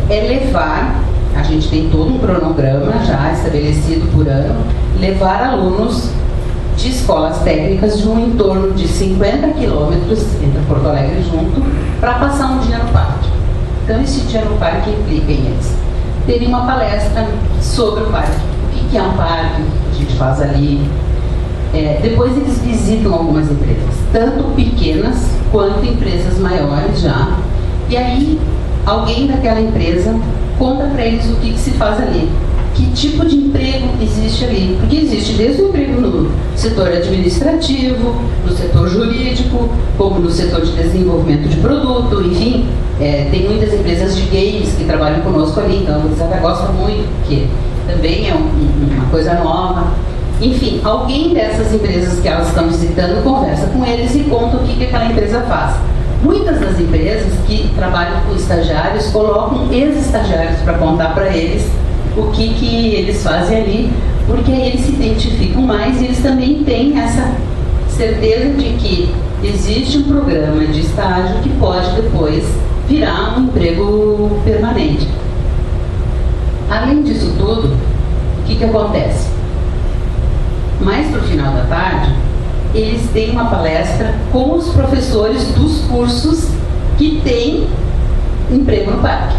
é levar, a gente tem todo um cronograma já estabelecido por ano, levar alunos de escolas técnicas de um entorno de 50 quilômetros entre Porto Alegre junto, para passar um dia no parque. Então, esse dia no parque implica em eles terem uma palestra sobre o parque. O que é um parque? A gente faz ali. Depois eles visitam algumas empresas, tanto pequenas quanto empresas maiores já. E aí, alguém daquela empresa conta para eles o que se faz ali. Que tipo de emprego existe ali? Porque existe desde o emprego no setor administrativo, no setor jurídico, como no setor de desenvolvimento de produto, enfim. Tem muitas empresas de games que trabalham conosco ali, então eles até gostam muito, porque também é uma coisa nova. Enfim, alguém dessas empresas que elas estão visitando conversa com eles e conta o que aquela empresa faz. Muitas das empresas que trabalham com estagiários colocam ex-estagiários para contar para eles o que eles fazem ali, porque aí eles se identificam mais e eles também têm essa certeza de que existe um programa de estágio que pode depois virar um emprego permanente. Além disso tudo, o que acontece? Mais para o final da tarde, eles têm uma palestra com os professores dos cursos que têm emprego no parque.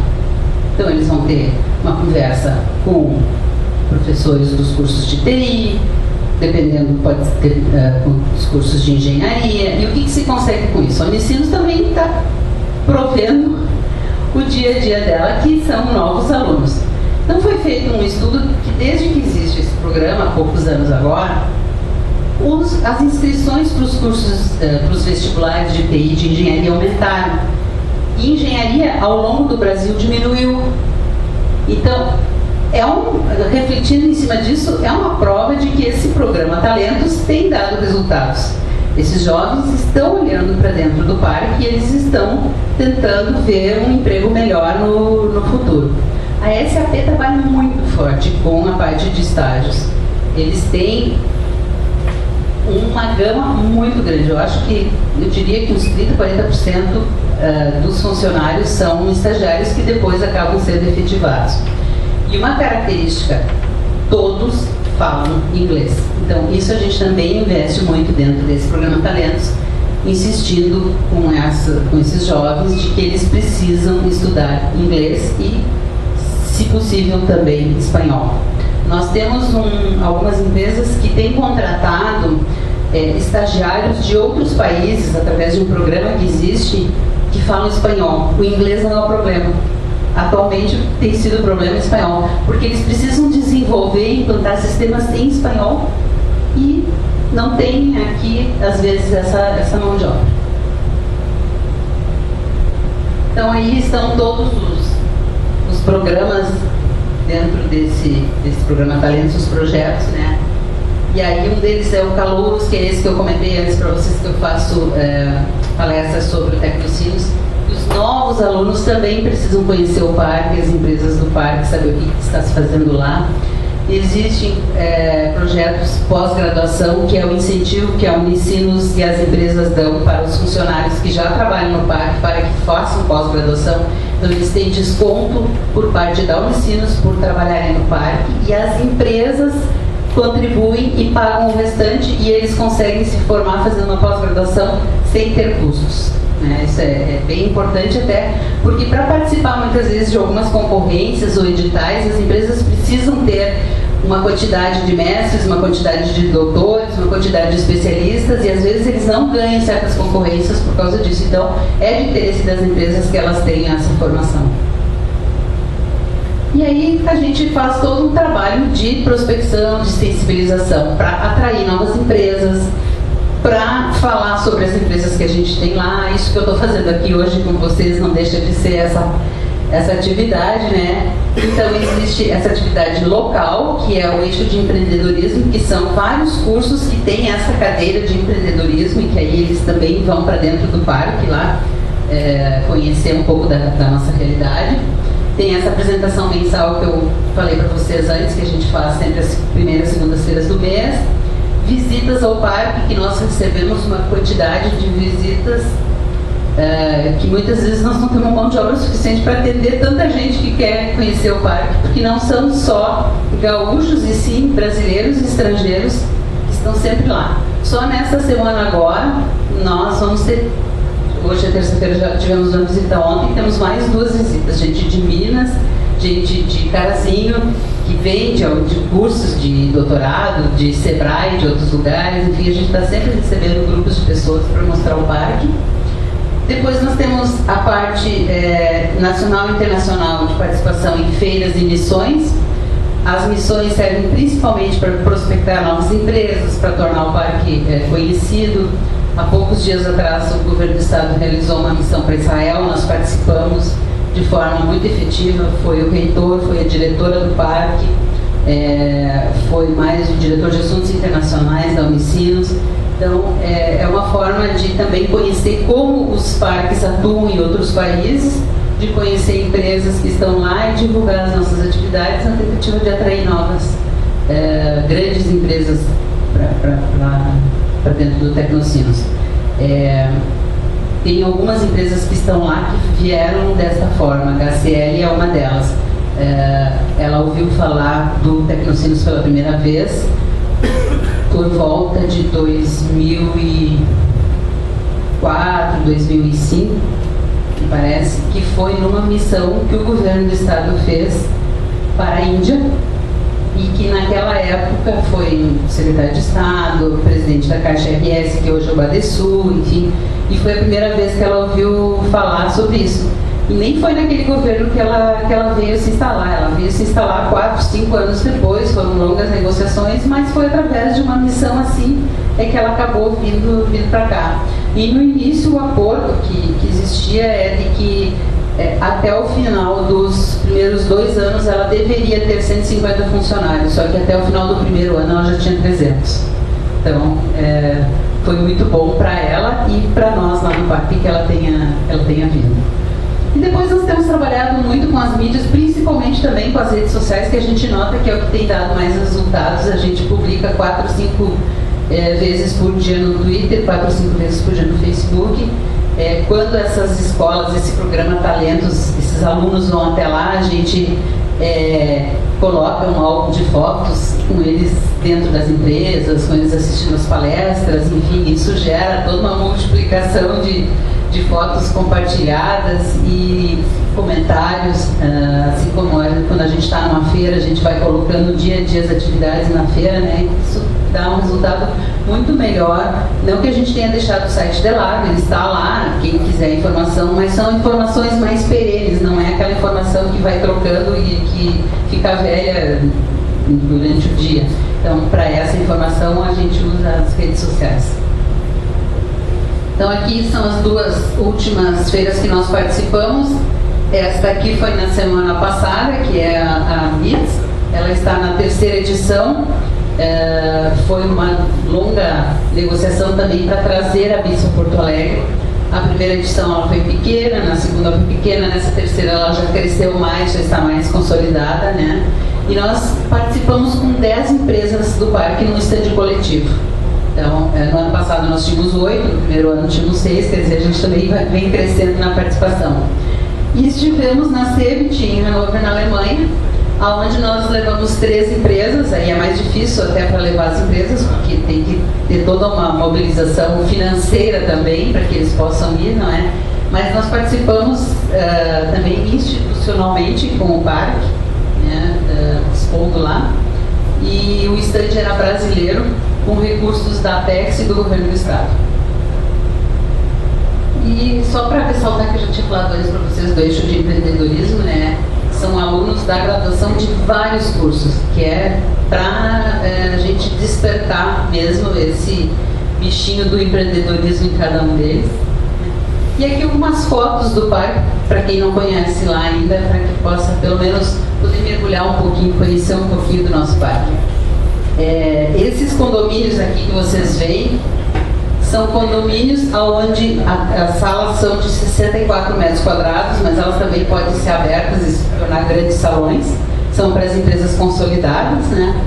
Então, eles vão ter uma conversa com professores dos cursos de TI, dependendo, pode ter com os cursos de engenharia. E o que se consegue com isso? A Unicinos também está provendo o dia a dia dela, que são novos alunos. Então, foi feito um estudo que, desde que existe esse programa, há poucos anos agora, as inscrições para os cursos, para os vestibulares de TI e de engenharia aumentaram. E engenharia, ao longo do Brasil, diminuiu. Então, refletindo em cima disso, é uma prova de que esse programa Talentos tem dado resultados. Esses jovens estão olhando para dentro do parque e eles estão tentando ver um emprego melhor no futuro. A SAP trabalha muito forte com a parte de estágios. Eles têm uma gama muito grande. Eu diria que uns 30%, 40% dos funcionários são estagiários que depois acabam sendo efetivados. E uma característica, todos falam inglês. Então, isso a gente também investe muito dentro desse programa Talentos, insistindo com esses jovens de que eles precisam estudar inglês e, se possível, também espanhol. Nós temos algumas empresas que têm contratado estagiários de outros países através de um programa que existe que falam espanhol. O inglês não é o problema. atualmente tem sido o problema espanhol, porque eles precisam desenvolver e implantar sistemas em espanhol e não tem aqui, às vezes, essa mão de obra. Então aí estão todos os programas dentro desse programa Talentos, os projetos, né? E aí um deles é o Calouros, que é esse que eu comentei antes para vocês, que eu faço palestras sobre o Tecnocinos. Os novos alunos também precisam conhecer o parque, as empresas do parque, saber o que está se fazendo lá. Existem projetos pós-graduação, que é o incentivo que a Unicinos e as empresas dão para os funcionários que já trabalham no parque, para que façam pós-graduação. Então eles têm desconto por parte da Unicinos por trabalharem no parque, e as empresas contribuem e pagam o restante, e eles conseguem se formar fazendo uma pós-graduação sem ter custos. Isso é bem importante, até porque para participar muitas vezes de algumas concorrências ou editais, as empresas precisam ter uma quantidade de mestres, uma quantidade de doutores, uma quantidade de especialistas, e às vezes eles não ganham certas concorrências por causa disso. Então é de interesse das empresas que elas tenham essa formação. E aí a gente faz todo um trabalho de prospecção, de sensibilização para atrair novas empresas, para falar sobre as empresas que a gente tem lá. Isso que eu estou fazendo aqui hoje com vocês não deixa de ser essa atividade, né? Então existe essa atividade local, que é o eixo de empreendedorismo, que são vários cursos que tem essa cadeira de empreendedorismo, e que aí eles também vão para dentro do parque lá, conhecer um pouco da nossa realidade. Tem essa apresentação mensal que eu falei para vocês antes, que a gente faz sempre as primeiras e segundas-feiras do mês. Visitas ao parque, que nós recebemos uma quantidade de visitas que muitas vezes nós não temos mão de obra suficiente para atender tanta gente que quer conhecer o parque, porque não são só gaúchos, e sim brasileiros e estrangeiros que estão sempre lá. Só nessa semana agora, nós vamos ter, hoje é terça-feira, já tivemos uma visita ontem, temos mais 2 visitas, gente de Minas, gente de Carazinho, que vem de cursos de doutorado, de Sebrae, de outros lugares, enfim, a gente está sempre recebendo grupos de pessoas para mostrar o parque. Depois nós temos a parte nacional e internacional de participação em feiras e missões. As missões servem principalmente para prospectar novas empresas, para tornar o parque conhecido. Há poucos dias atrás o governo do estado realizou uma missão para Israel, nós participamos de forma muito efetiva, foi o reitor, foi a diretora do parque, foi mais o diretor de assuntos internacionais da Unicinos. Então é uma forma de também conhecer como os parques atuam em outros países, de conhecer empresas que estão lá e divulgar as nossas atividades na tentativa de atrair novas grandes empresas para dentro do Tecnocinos. Tem algumas empresas que estão lá que vieram desta forma, a HCL é uma delas. Ela ouviu falar do Tecnocinos pela primeira vez por volta de 2004, 2005, me parece, que foi numa missão que o governo do estado fez para a Índia, e que naquela época foi o secretário de Estado, o presidente da Caixa RS, que hoje é o Badesul, enfim, e foi a primeira vez que ela ouviu falar sobre isso. E nem foi naquele governo que ela veio se instalar. Ela veio se instalar 4, 5 anos depois, foram longas negociações, mas foi através de uma missão assim que ela acabou vindo para cá. E no início o acordo que existia é de que até o final dos primeiros 2 anos ela deveria ter 150 funcionários, só que até o final do primeiro ano ela já tinha 300. Então foi muito bom para ela e para nós lá no parque que ela tenha vindo. E depois nós temos trabalhado muito com as mídias, principalmente também com as redes sociais, que a gente nota que é o que tem dado mais resultados. A gente publica 4 ou 5 vezes por dia no Twitter, 4 ou 5 vezes por dia no Facebook. Quando essas escolas, esse programa Talentos, esses alunos vão até lá, a gente coloca um álbum de fotos com eles dentro das empresas, com eles assistindo as palestras, enfim, isso gera toda uma multiplicação de fotos compartilhadas e comentários, assim como quando a gente está numa feira, a gente vai colocando dia a dia as atividades na feira, né? Isso dá um resultado muito melhor. Não que a gente tenha deixado o site de lado, ele está lá, quem quiser informação, mas são informações mais perenes, não é aquela informação que vai trocando e que fica velha durante o dia. Então, para essa informação, a gente usa as redes sociais. Então, aqui são as duas últimas feiras que nós participamos. Esta aqui foi na semana passada, que é a BITS. Ela está na 3ª edição. Foi uma longa negociação também para trazer a BITS a Porto Alegre. A primeira edição ela foi pequena, na segunda foi pequena, nessa terceira ela já cresceu mais, já está mais consolidada, né? E nós participamos com 10 empresas do parque no stand coletivo. Então, no ano passado nós tínhamos 8, no primeiro ano tínhamos 6, quer dizer, a gente também vem crescendo na participação. E estivemos na CeBIT em Hannover, na Alemanha, onde nós levamos 3 empresas, aí é mais difícil até para levar as empresas, porque tem que ter toda uma mobilização financeira também, para que eles possam ir, não é? Mas nós participamos também institucionalmente com o parque, né, expondo lá, e o stand era brasileiro, com recursos da Apex e do governo do estado. E só para ressaltar que eu já tinha falado antes para vocês do eixo de empreendedorismo, né? São alunos da graduação de vários cursos, que é para a gente despertar mesmo esse bichinho do empreendedorismo em cada um deles. E aqui algumas fotos do parque, para quem não conhece lá ainda, para que possa pelo menos poder mergulhar um pouquinho, conhecer um pouquinho do nosso parque. Esses condomínios aqui que vocês veem são condomínios onde as salas são de 64 metros quadrados, mas elas também podem ser abertas e se tornar grandes salões. São para as empresas consolidadas, né?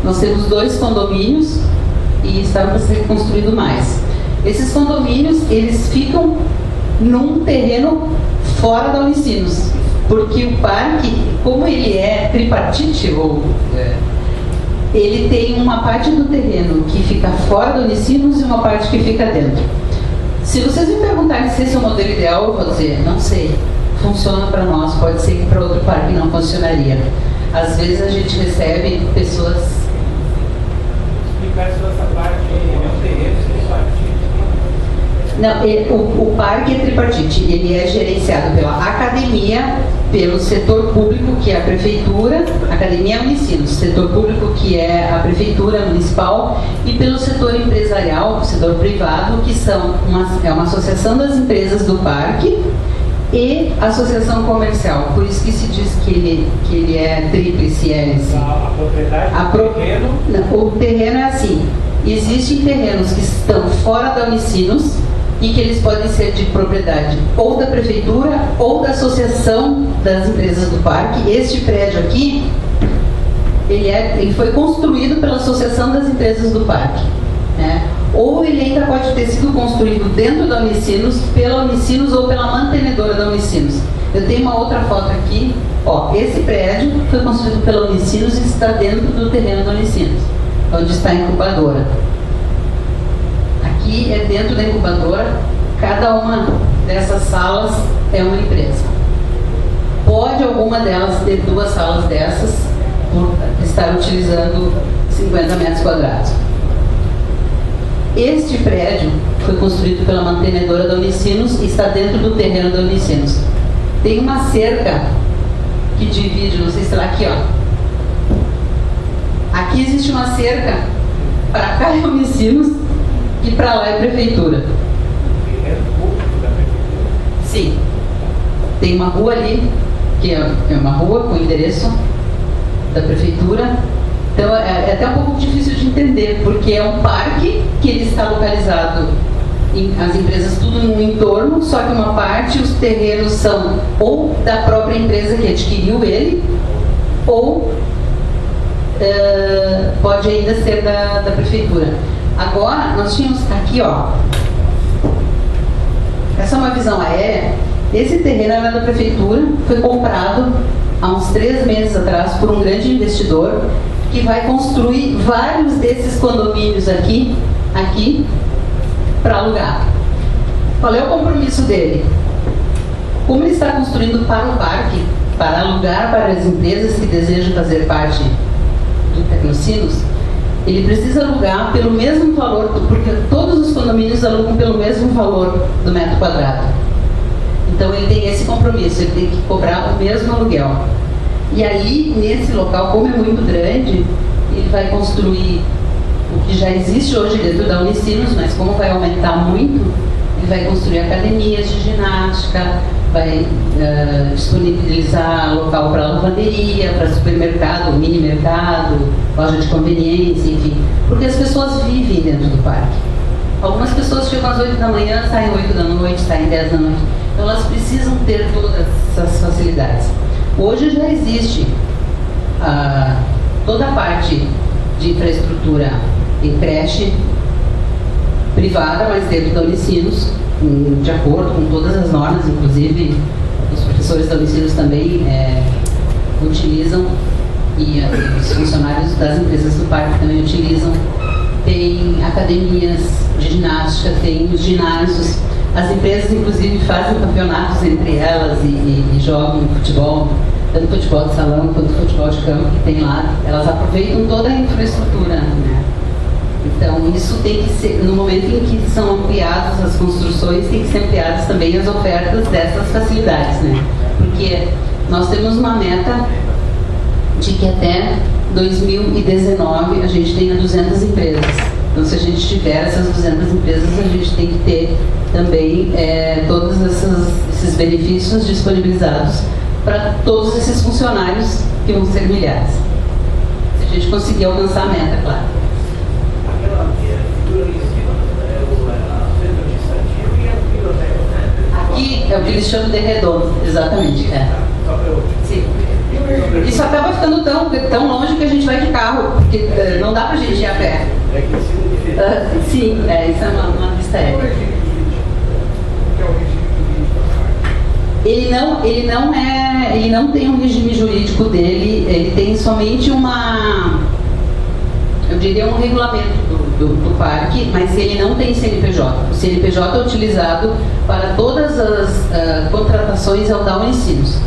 Nós temos 2 condomínios e está para ser construído mais. Esses condomínios, eles ficam num terreno fora da Unicinos, porque o parque, como ele é tripartite, ele tem uma parte do terreno que fica fora da Unicinos e uma parte que fica dentro. Se vocês me perguntarem se esse é o modelo ideal, eu vou dizer, não sei, funciona para nós, pode ser que para outro parque não funcionaria. Às vezes a gente recebe pessoas... Explicar sobre essa parte, é um terreno tripartite? Não, o parque é tripartite, ele é gerenciado pela academia, pelo setor público, que é a prefeitura, academia Unicinos, setor público, que é a prefeitura municipal, e pelo setor empresarial, setor privado, que é uma associação das empresas do parque e associação comercial. Por isso que se diz que ele é tríplice hélice. A propriedade do terreno? O terreno é assim, existem terrenos que estão fora da Unicinos, e que eles podem ser de propriedade ou da prefeitura ou da associação das empresas do parque. Este prédio aqui, ele foi construído pela associação das empresas do parque, né? Ou ele ainda pode ter sido construído dentro da Unicinos, pela Unicinos ou pela mantenedora da Unicinos. Eu tenho uma outra foto aqui, ó, esse prédio foi construído pela Unicinos e está dentro do terreno da Unicinos, onde está a incubadora. Aqui é dentro da incubadora, cada uma dessas salas é uma empresa. Pode alguma delas ter 2 salas dessas, por estar utilizando 50 metros quadrados. Este prédio foi construído pela mantenedora da Unicinos e está dentro do terreno da Unicinos. Tem uma cerca que divide, não sei se está aqui, ó. Aqui existe uma cerca, para cá é Unicinos, e para lá é prefeitura. Sim. Tem uma rua ali, que é uma rua com endereço da prefeitura. Então é até um pouco difícil de entender, porque é um parque que ele está localizado, as empresas tudo no entorno, só que uma parte, os terrenos são ou da própria empresa que adquiriu ele, ou pode ainda ser da prefeitura. Agora, nós tínhamos aqui, ó, essa é uma visão aérea. Esse terreno era da prefeitura, foi comprado há uns 3 meses atrás por um grande investidor que vai construir vários desses condomínios aqui para alugar. Qual é o compromisso dele? Como ele está construindo para o parque, para alugar para as empresas que desejam fazer parte do Tecnocinos, ele precisa alugar pelo mesmo valor, porque todos os condomínios alugam pelo mesmo valor do metro quadrado. Então ele tem esse compromisso, ele tem que cobrar o mesmo aluguel. E aí, nesse local, como é muito grande, ele vai construir o que já existe hoje dentro da Unicinos, mas como vai aumentar muito, ele vai construir academias de ginástica, vai disponibilizar local para lavanderia, para supermercado, mini mercado, loja de conveniência, enfim. Porque as pessoas vivem dentro do parque. Algumas pessoas chegam às 8 da manhã, saem 8 da noite, saem 10 da noite. Então elas precisam ter todas essas facilidades. Hoje já existe toda a parte de infraestrutura em creche privada, mas dentro da Unicinos, de acordo com todas as normas, inclusive os professores da Unicinos também utilizam, e os funcionários das empresas do parque também utilizam. Tem academias de ginástica, tem os ginásios. As empresas, inclusive, fazem campeonatos entre elas e jogam futebol, tanto futebol de salão quanto futebol de campo que tem lá. Elas aproveitam toda a infraestrutura, né? Então, isso tem que ser, no momento em que são ampliadas as construções, tem que ser ampliadas também as ofertas dessas facilidades, né? Porque nós temos uma meta de que até 2019 a gente tenha 200 empresas. Então, se a gente tiver essas 200 empresas, a gente tem que ter também todos esses benefícios disponibilizados para todos esses funcionários, que vão ser milhares. Se a gente conseguir alcançar a meta, claro. Aquela figura ali em cima é o centro administrativo e a biblioteca, né? Aqui é o que eles chamam de redondo, exatamente. Só para eu... Sim. Isso acaba ficando tão longe que a gente vai de carro, porque não dá pra gente ir a pé. É que em cima de frente. Sim, isso é uma vista aérea. Ele não tem um regime jurídico dele, ele tem somente eu diria um regulamento do parque, mas ele não tem CNPJ. O CNPJ é utilizado para todas as contratações ao da Unicinos.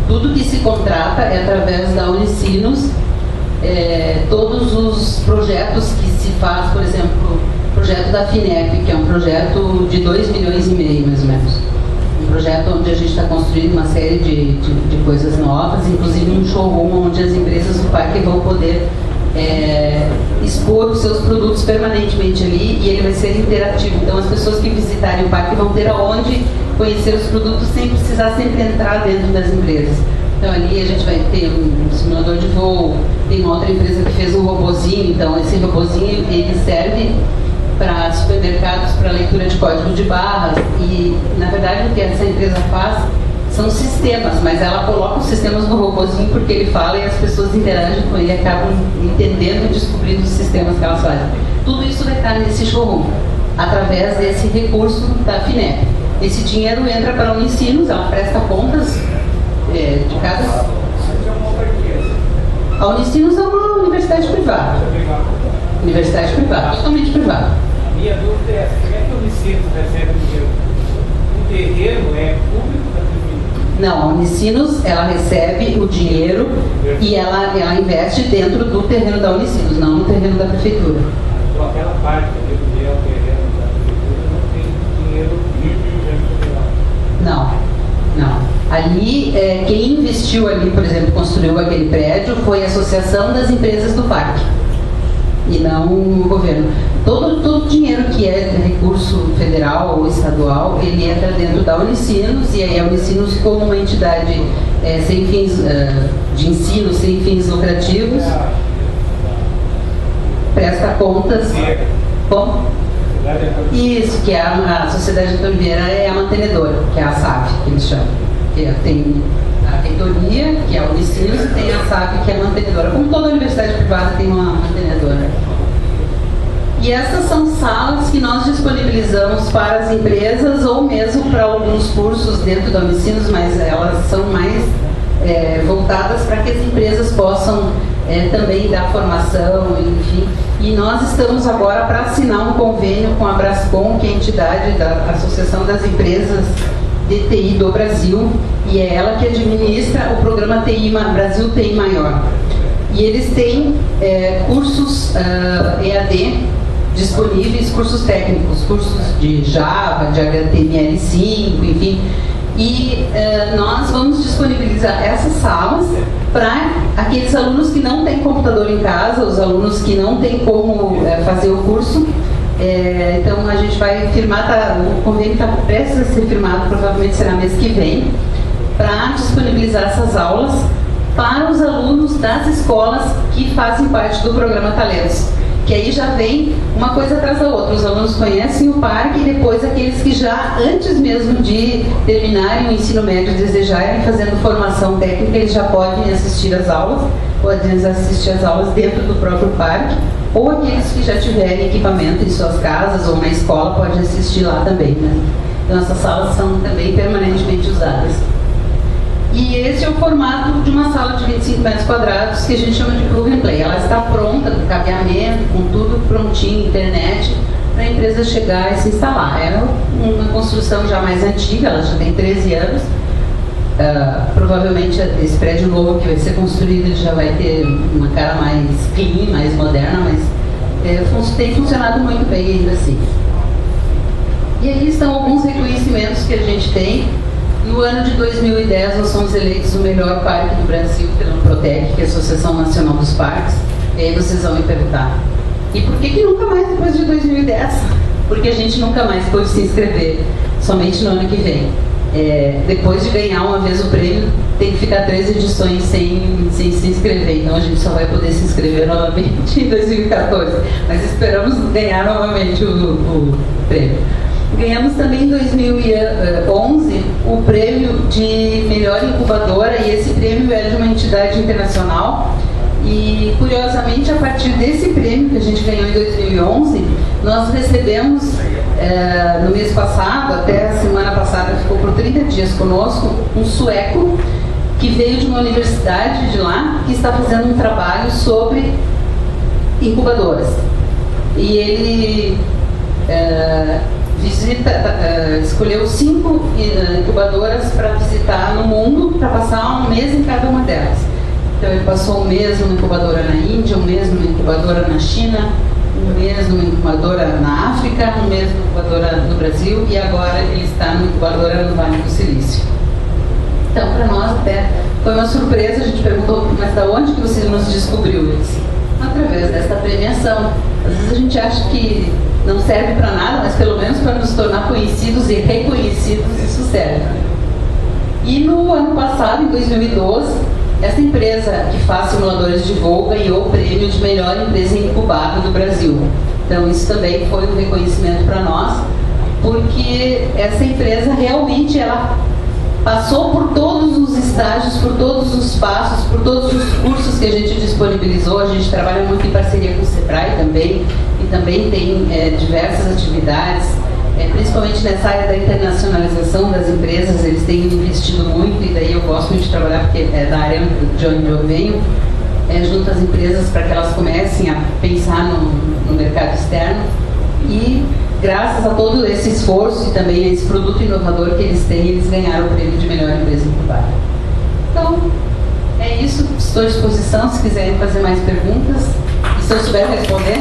Tudo que se contrata é através da Unicinos. Todos os projetos que se faz, por exemplo, o projeto da FINEP, que é um projeto de 2,5 milhões, mais ou menos. Um projeto onde a gente está construindo uma série de coisas novas, inclusive um showroom onde as empresas do parque vão poder expor os seus produtos permanentemente ali, e ele vai ser interativo. Então as pessoas que visitarem o parque vão ter aonde conhecer os produtos sem precisar sempre entrar dentro das empresas. Então ali a gente vai ter um simulador de voo, tem uma outra empresa que fez um robozinho, então esse robozinho ele serve para supermercados, para leitura de código de barras, e na verdade o que essa empresa faz são sistemas, mas ela coloca os sistemas no robozinho porque ele fala e as pessoas interagem com ele e acabam entendendo e descobrindo os sistemas que elas fazem. Tudo isso vai estar nesse showroom, através desse recurso da FINEP. Esse dinheiro entra para a Unicinos, ela presta contas de cada... A Unicinos é uma universidade privada. Universidade privada, totalmente privada. A minha dúvida é essa: como é que a Unicinos recebe o dinheiro? O terreno é público da prefeitura? Não, a Unicinos, ela recebe o dinheiro e ela investe dentro do terreno da Unicinos, não no terreno da prefeitura. Então aquela parte que é o terreno da prefeitura não tem dinheiro federal? Não. Ali, quem investiu ali, por exemplo, construiu aquele prédio, foi a Associação das Empresas do Parque, e não o governo. Todo dinheiro que é recurso federal ou estadual, ele entra dentro da Unicinos, e aí a Unicinos, como uma entidade sem fins de ensino, sem fins lucrativos, presta contas. Como? Isso, que a Sociedade Antônio Vieira é a mantenedora, que é a SAF, que eles chamam. Tem a reitoria, que é a Unicinos, e tem a SAF, que é a mantenedora. Como toda universidade privada tem uma mantenedora. E essas são salas que nós disponibilizamos para as empresas ou mesmo para alguns cursos dentro da Unicinos, mas elas são mais voltadas para que as empresas possam também dar formação, enfim. E nós estamos agora para assinar um convênio com a Brascom, que é a entidade da Associação das Empresas de TI do Brasil, e é ela que administra o programa TI Brasil TI Maior. E eles têm cursos EAD disponíveis, cursos técnicos, cursos de Java, de HTML5, enfim. E nós vamos disponibilizar essas salas para aqueles alunos que não têm computador em casa, os alunos que não têm como fazer o curso. Então a gente vai firmar, o convênio está prestes a ser firmado, provavelmente será mês que vem, para disponibilizar essas aulas para os alunos das escolas que fazem parte do programa Talentos. Que aí já vem uma coisa atrás da outra. Os alunos conhecem o parque e depois aqueles que já, antes mesmo de terminarem o ensino médio, desejarem fazendo formação técnica, eles já podem assistir às aulas, dentro do próprio parque, ou aqueles que já tiverem equipamento em suas casas ou na escola podem assistir lá também, né? Então essas salas são também permanentemente usadas. E esse é o formato de uma sala de 25 metros quadrados que a gente chama de plug and play. Ela está pronta, com cabeamento, com tudo prontinho, internet, para a empresa chegar e se instalar. É uma construção já mais antiga, ela já tem 13 anos. Provavelmente esse prédio novo que vai ser construído ele já vai ter uma cara mais clean, mais moderna, mas tem funcionado muito bem ainda assim. E aí estão alguns reconhecimentos que a gente tem. No ano de 2010, nós fomos eleitos o melhor parque do Brasil pela Protec, que é a Associação Nacional dos Parques. E aí vocês vão me perguntar, e por que nunca mais depois de 2010? Porque a gente nunca mais pôde se inscrever, somente no ano que vem. Depois de ganhar uma vez o prêmio, tem que ficar 3 edições sem se inscrever. Então a gente só vai poder se inscrever novamente em 2014. Mas esperamos ganhar novamente o prêmio. Ganhamos também em 2011 o prêmio de melhor incubadora, e esse prêmio é de uma entidade internacional. E curiosamente, a partir desse prêmio que a gente ganhou em 2011, nós recebemos no mês passado, até a semana passada, ficou por 30 dias conosco, um sueco que veio de uma universidade de lá, que está fazendo um trabalho sobre incubadoras. E ele escolheu 5 incubadoras para visitar no mundo, para passar um mês em cada uma delas. Então ele passou um mês numa incubadora na Índia, um mês numa incubadora na China, um mês numa incubadora na África, um mês numa incubadora no Brasil, e agora ele está numa incubadora no Vale do Silício. Então, para nós até foi uma surpresa. A gente perguntou, mas da onde que você nos descobriu? Eles, através desta premiação. Às vezes a gente acha que não serve para nada, mas pelo menos para nos tornar conhecidos e reconhecidos, isso serve. E no ano passado, em 2012, essa empresa que faz simuladores de voo ganhou o prêmio de melhor empresa incubada do Brasil. Então isso também foi um reconhecimento para nós, porque essa empresa realmente ela passou por todos os estágios, por todos os passos, por todos os cursos que a gente disponibilizou. A gente trabalha muito em parceria com o Sebrae também, e também tem diversas atividades, principalmente nessa área da internacionalização das empresas. Eles têm investido muito, e daí eu gosto muito de trabalhar, porque é da área de onde eu venho, junto às empresas, para que elas comecem a pensar no mercado externo. E graças a todo esse esforço e também a esse produto inovador que eles têm, eles ganharam o prêmio de melhor empresa incubada. Então, é isso. Estou à disposição se quiserem fazer mais perguntas. E se eu souber responder...